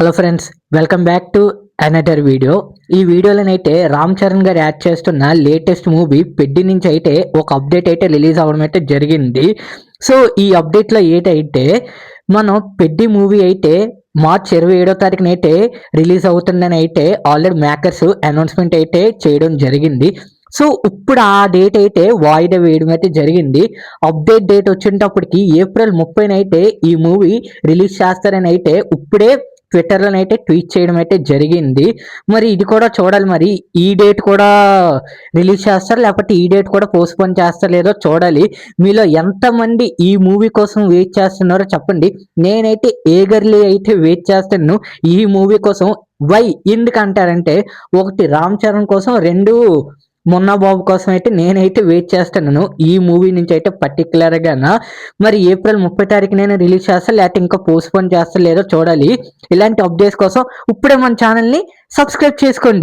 Hello friends, welcome back to another video. ఈ వీడియోలోనైతే రామ్ చరణ్ గారు add చేస్తున్న లేటెస్ట్ మూవీ పెద్ది నుంచి అయితే ఒక అప్డేట్ అయితే రిలీజ్ అవ్వడం అయితే జరిగింది. సో ఈ అప్డేట్లో ఏంటంటే మనం పెద్ది మూవీ అయితే మార్చ్ 27వ తారీఖున అయితే రిలీజ్ అవుతుందని అయితే ఆల్రెడీ మేకర్స్ అనౌన్స్మెంట్ అయితే చేయడం జరిగింది. సో ఇప్పుడు ఆ డేట్ అయితే వాయిదా వేయడం అయితే జరిగింది. అప్డేట్ డేట్ వచ్చేటప్పటికి ఏప్రిల్ 30న అయితే ఈ మూవీ రిలీజ్ చేస్తారని అయితే ఇప్పుడే ట్విట్టర్లోనైతే ట్వీట్ చేయడం అయితే జరిగింది. మరి ఇది కూడా చూడాలి, మరి ఈ డేట్ కూడా రిలీజ్ చేస్తారు లేకపోతే ఈ డేట్ కూడా పోస్ట్పోన్ చేస్తారు లేదో చూడాలి. మీలో ఎంతమంది ఈ మూవీ కోసం వెయిట్ చేస్తున్నారో చెప్పండి. నేనైతే ఏగర్లీ అయితే వెయిట్ చేస్తాను ఈ మూవీ కోసం. వై ఎందుకంటారంటే, ఒకటి రామ్ చరణ్ కోసం, రెండు మొన్న బాబు కోసం అయితే నేనైతే వెయిట్ చేస్తున్నాను ఈ మూవీ నుంచి అయితే పర్టికులర్గా. మరి ఏప్రిల్ 30 తారీఖునైనా రిలీజ్ చేస్తా లేకపోతే ఇంకా పోస్ట్పోన్ చేస్తా లేదో చూడాలి. ఇలాంటి అప్డేట్స్ కోసం ఇప్పుడే మన ఛానల్ని సబ్స్క్రైబ్ చేసుకోండి.